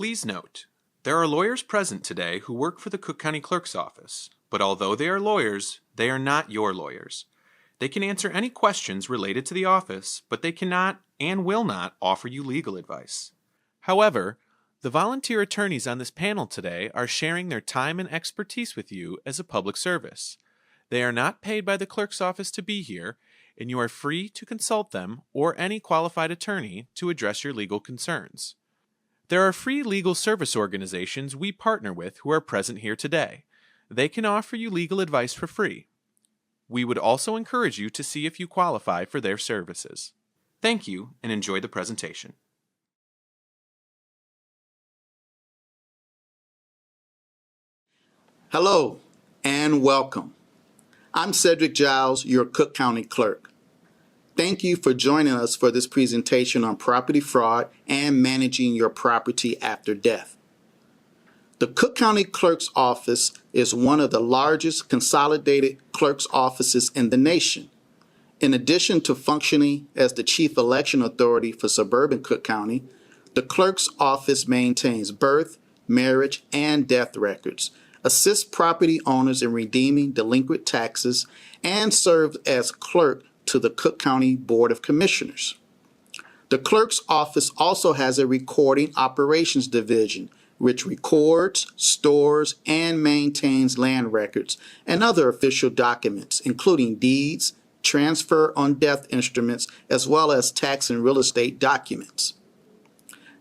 Please note, there are lawyers present today who work for the Cook County Clerk's office, but although they are lawyers, they are not your lawyers. They can answer any questions related to the office, but they cannot and will not offer you legal advice. However, the volunteer attorneys on this panel today are sharing their time and expertise with you as a public service. They are not paid by the clerk's office to be here, and you are free to consult them or any qualified attorney to address your legal concerns. There are free legal service organizations we partner with who are present here today. They can offer you legal advice for free. We would also encourage you to see if you qualify for their services. Thank you and enjoy the presentation. Hello and welcome. I'm Cedric Giles, your Cook County Clerk. Thank you for joining us for this presentation on property fraud and managing your property after death. The Cook County Clerk's Office is one of the largest consolidated clerk's offices in the nation. In addition to functioning as the chief election authority for suburban Cook County, the Clerk's Office maintains birth, marriage, and death records, assists property owners in redeeming delinquent taxes, and serves as clerk to the Cook County Board of Commissioners. The Clerk's Office also has a recording operations division, which records, stores, and maintains land records and other official documents, including deeds, transfer on death instruments, as well as tax and real estate documents.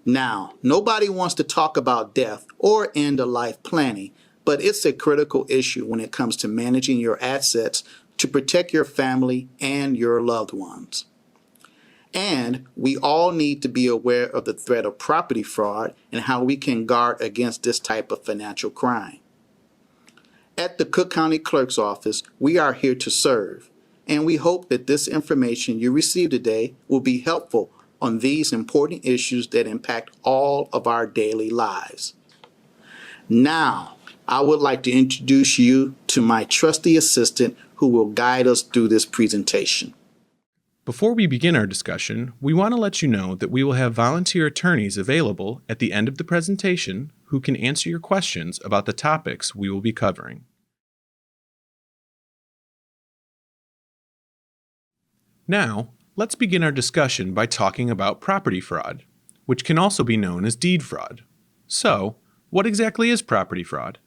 Now, nobody wants to talk about death or end-of-life planning, but it's a critical issue when it comes to managing your assets to protect your family and your loved ones. And we all need to be aware of the threat of property fraud and how we can guard against this type of financial crime. At the Cook County Clerk's Office, we are here to serve, and we hope that this information you receive today will be helpful on these important issues that impact all of our daily lives. Now, I would like to introduce you to my trusty assistant who will guide us through this presentation. Before we begin our discussion, we want to let you know that we will have volunteer attorneys available at the end of the presentation who can answer your questions about the topics we will be covering. Now, let's begin our discussion by talking about property fraud, which can also be known as deed fraud. So, what exactly is property fraud?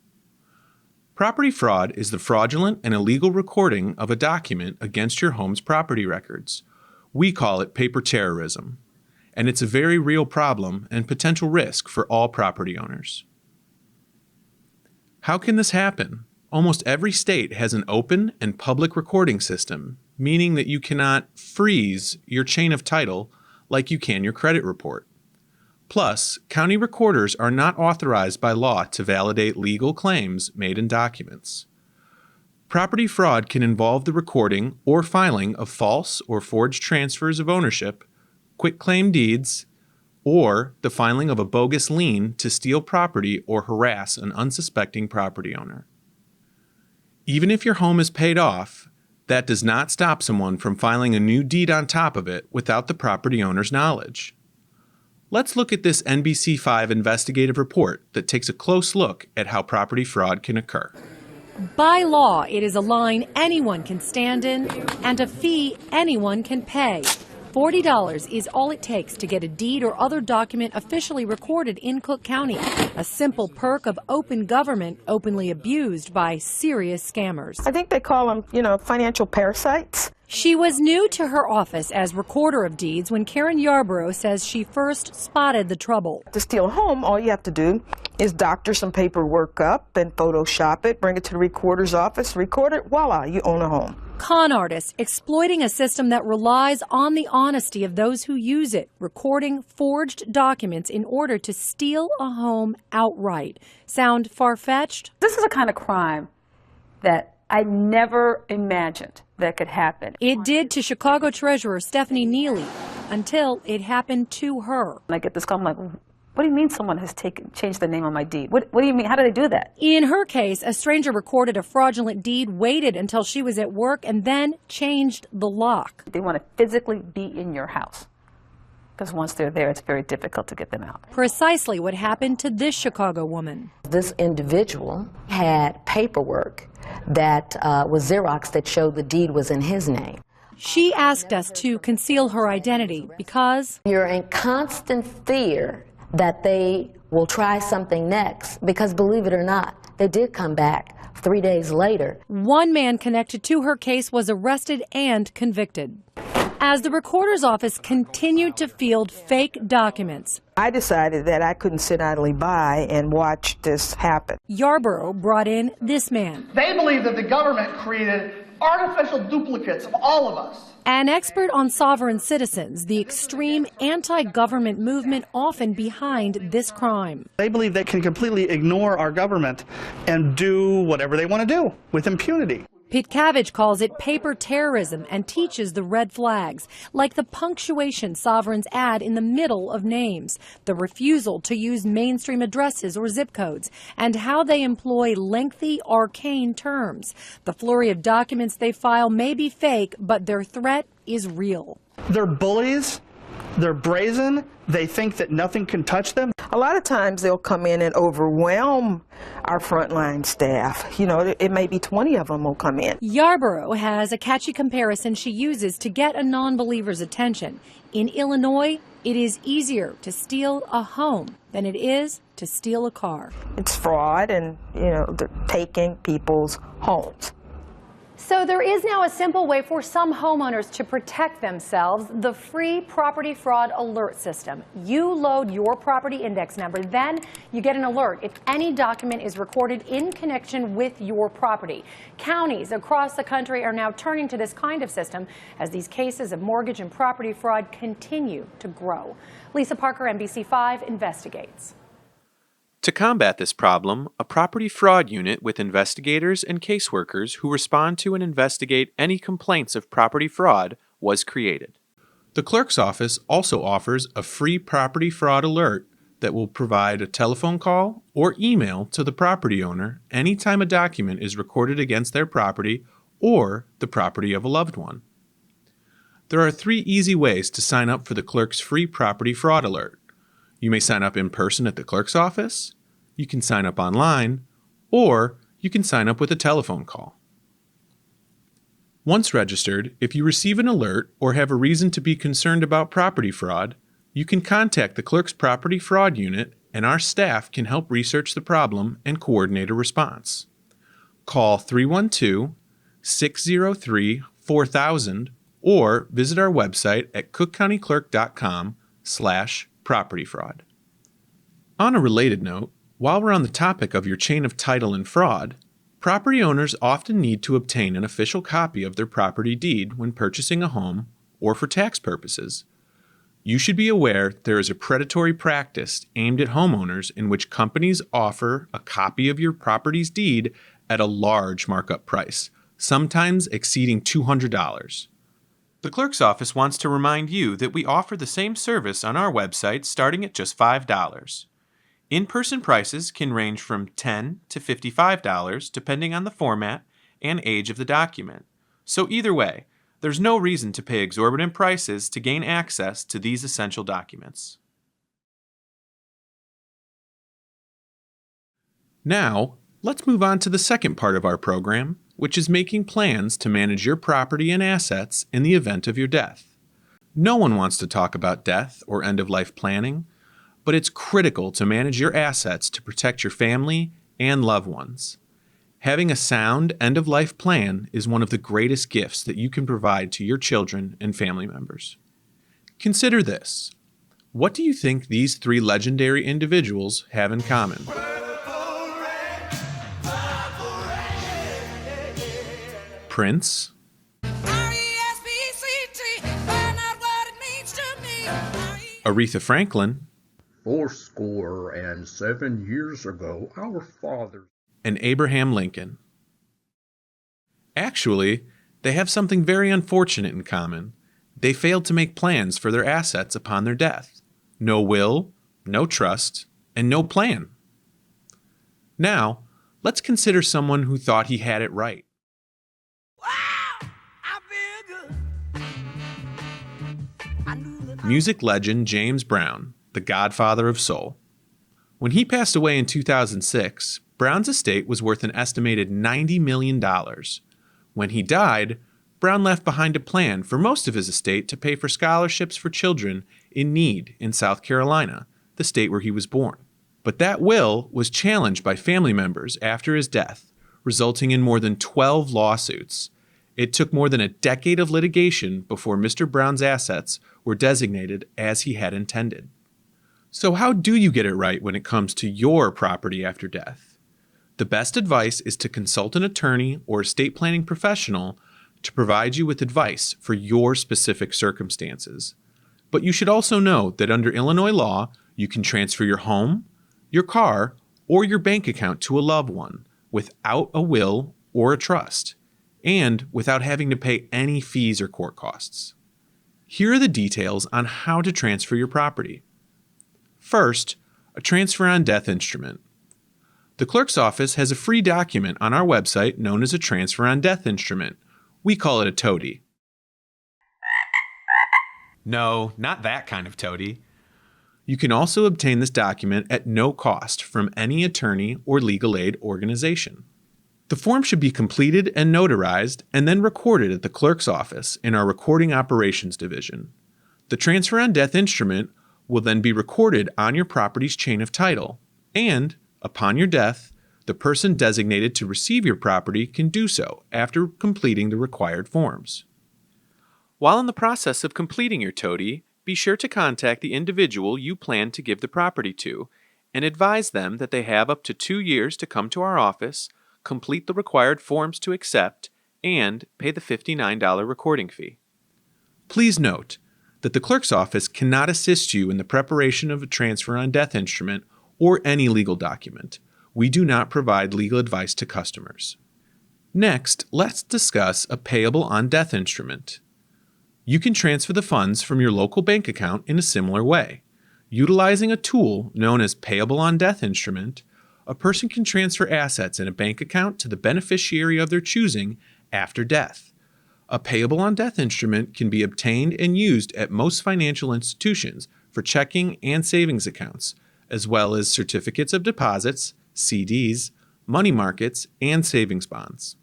Property fraud is the fraudulent and illegal recording of a document against your home's property records. We call it paper terrorism, and it's a very real problem and potential risk for all property owners. How can this happen? Almost every state has an open and public recording system, meaning that you cannot freeze your chain of title like you can your credit report. Plus, county recorders are not authorized by law to validate legal claims made in documents. Property fraud can involve the recording or filing of false or forged transfers of ownership, quitclaim deeds, or the filing of a bogus lien to steal property or harass an unsuspecting property owner. Even if your home is paid off, that does not stop someone from filing a new deed on top of it without the property owner's knowledge. Let's look at this NBC5 investigative report that takes a close look at how property fraud can occur. By law, it is a line anyone can stand in and a fee anyone can pay. $40 is all it takes to get a deed or other document officially recorded in Cook County. A simple perk of open government openly abused by serious scammers. I think they call them, financial parasites. She was new to her office as recorder of deeds when Karen Yarborough says she first spotted the trouble. To steal a home, all you have to do is doctor some paperwork up, then Photoshop it, bring it to the recorder's office, record it, voila, you own a home. Con artists exploiting a system that relies on the honesty of those who use it, recording forged documents in order to steal a home outright. Sound far-fetched? This is a kind of crime that I never imagined that could happen. It did to Chicago Treasurer Stephanie Neely until it happened to her. I get this call, I'm like, what do you mean someone has changed the name on my deed? What do you mean? How did they do that? In her case, a stranger recorded a fraudulent deed, waited until she was at work, and then changed the lock. They want to physically be in your house. because once they're there, it's very difficult to get them out. Precisely what happened to this Chicago woman. This individual had paperwork that was Xerox that showed the deed was in his name. She asked us to conceal her identity because You're in constant fear that they will try something next, because believe it or not, they did come back 3 days later. one man connected to her case was arrested and convicted. As the recorder's office continued to field fake documents, I decided that I couldn't sit idly by and watch this happen. Yarborough brought in this man, They believe that the government created artificial duplicates of all of us. an expert on sovereign citizens, the extreme anti-government movement often behind this crime. They believe they can completely ignore our government and do whatever they want to do with impunity. Pitcavage calls it paper terrorism and teaches the red flags, like the punctuation sovereigns add in the middle of names, the refusal to use mainstream addresses or zip codes, and how they employ lengthy, arcane terms. The flurry of documents they file may be fake, but their threat is real. They're bullies. They're brazen. They think that nothing can touch them. A lot of times they'll come in and overwhelm our frontline staff. You know, it may be 20 of them will come in. Yarborough has a catchy comparison she uses to get a non-believer's attention. In Illinois, it is easier to steal a home than it is to steal a car. It's fraud and, you know, they're taking people's homes. So there is now a simple way for some homeowners to protect themselves, the free property fraud alert system. You load your property index number, then you get an alert if any document is recorded in connection with your property. Counties across the country are now turning to this kind of system as these cases of mortgage and property fraud continue to grow. Lisa Parker, NBC5, investigates. To combat this problem, a property fraud unit with investigators and caseworkers who respond to and investigate any complaints of property fraud was created. The clerk's office also offers a free property fraud alert that will provide a telephone call or email to the property owner anytime a document is recorded against their property or the property of a loved one. There are 3 easy ways to sign up for the clerk's free property fraud alert. You may sign up in person at the clerk's office, you can sign up online, or you can sign up with a telephone call. Once registered, if you receive an alert or have a reason to be concerned about property fraud, you can contact the clerk's property fraud unit and our staff can help research the problem and coordinate a response. Call 312-603-4000 or visit our website at cookcountyclerk.com/property fraud. On a related note, while we're on the topic of your chain of title and fraud, property owners often need to obtain an official copy of their property deed when purchasing a home or for tax purposes. You should be aware there is a predatory practice aimed at homeowners in which companies offer a copy of your property's deed at a large markup price, sometimes exceeding $200. The clerk's office wants to remind you that we offer the same service on our website starting at just $5. In-person prices can range from $10 to $55 depending on the format and age of the document. So either way, there's no reason to pay exorbitant prices to gain access to these essential documents. Now, let's move on to the second part of our program, which is making plans to manage your property and assets in the event of your death. No one wants to talk about death or end-of-life planning, but it's critical to manage your assets to protect your family and loved ones. Having a sound end-of-life plan is one of the greatest gifts that you can provide to your children and family members. Consider this. What do you think these 3 legendary individuals have in common? Prince, Aretha Franklin, 87 years ago, our fathers. and Abraham Lincoln. Actually, they have something very unfortunate in common. They failed to make plans for their assets upon their death. No will, no trust, and no plan. Now, let's consider someone who thought he had it right. Wow, I feel good. I knew that music legend James Brown, the godfather of soul. When he passed away in 2006, Brown's estate was worth an estimated $90 million. When he died, Brown left behind a plan for most of his estate to pay for scholarships for children in need in South Carolina, the state where he was born. But that will was challenged by family members after his death, resulting in more than 12 lawsuits. It took more than a decade of litigation before Mr. Brown's assets were designated as he had intended. So how do you get it right when it comes to your property after death? The best advice is to consult an attorney or estate planning professional to provide you with advice for your specific circumstances. But you should also know that under Illinois law, you can transfer your home, your car, or your bank account to a loved one without a will or a trust, and without having to pay any fees or court costs. Here are the details on how to transfer your property. First, a transfer on death instrument. The clerk's office has a free document on our website known as a transfer on death instrument. We call it a toady. No, not that kind of toady. You can also obtain this document at no cost from any attorney or legal aid organization. The form should be completed and notarized and then recorded at the clerk's office in our Recording Operations Division. The transfer on death instrument will then be recorded on your property's chain of title, and, upon your death, the person designated to receive your property can do so after completing the required forms. While in the process of completing your toady, be sure to contact the individual you plan to give the property to and advise them that they have up to 2 years to come to our office, complete the required forms to accept, and pay the $59 recording fee. Please note that the clerk's office cannot assist you in the preparation of a transfer on death instrument or any legal document. We do not provide legal advice to customers. Next, let's discuss a payable on death instrument. You can transfer the funds from your local bank account in a similar way. Utilizing a tool known as payable on death instrument, a person can transfer assets in a bank account to the beneficiary of their choosing after death. A payable on death instrument can be obtained and used at most financial institutions for checking and savings accounts, as well as certificates of deposits, CDs, money markets, and savings bonds.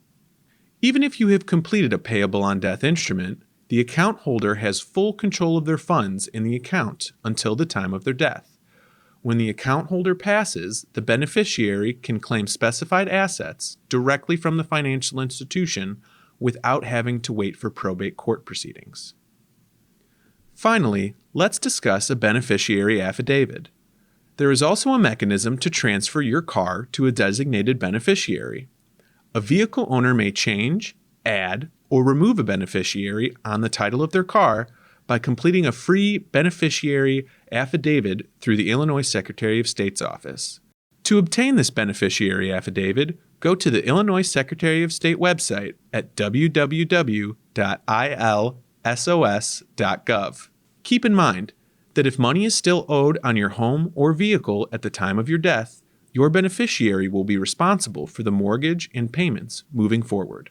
Even if you have completed a payable on death instrument, the account holder has full control of their funds in the account until the time of their death. When the account holder passes, the beneficiary can claim specified assets directly from the financial institution without having to wait for probate court proceedings. Finally, let's discuss a beneficiary affidavit. There is also a mechanism to transfer your car to a designated beneficiary. A vehicle owner may change, add, or remove a beneficiary on the title of their car by completing a free beneficiary affidavit through the Illinois Secretary of State's office. To obtain this beneficiary affidavit, go to the Illinois Secretary of State website at www.ilsos.gov. Keep in mind that if money is still owed on your home or vehicle at the time of your death, your beneficiary will be responsible for the mortgage and payments moving forward.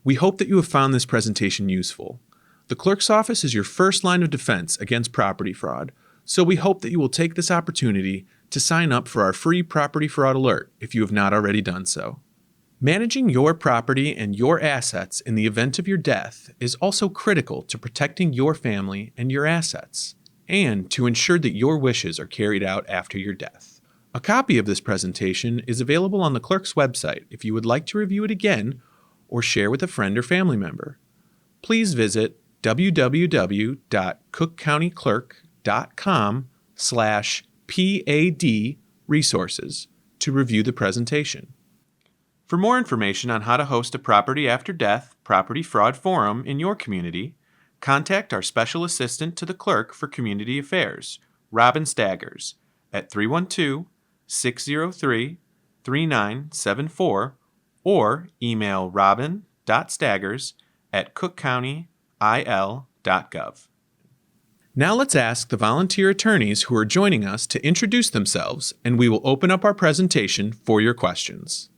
We hope that you have found this presentation useful. The clerk's office is your first line of defense against property fraud, so we hope that you will take this opportunity to sign up for our free property fraud alert if you have not already done so. Managing your property and your assets in the event of your death is also critical to protecting your family and your assets, and to ensure that your wishes are carried out after your death. A copy of this presentation is available on the clerk's website if you would like to review it again or share with a friend or family member. Please visit www.cookcountyclerk.com/PAD resources to review the presentation. For more information on how to host a Property After Death Property Fraud Forum in your community, contact our Special Assistant to the Clerk for Community Affairs, Robin Staggers, at 312-603-3974 or email robin.staggers@cookcountyil.gov. Now let's ask the volunteer attorneys who are joining us to introduce themselves, and we will open up our presentation for your questions.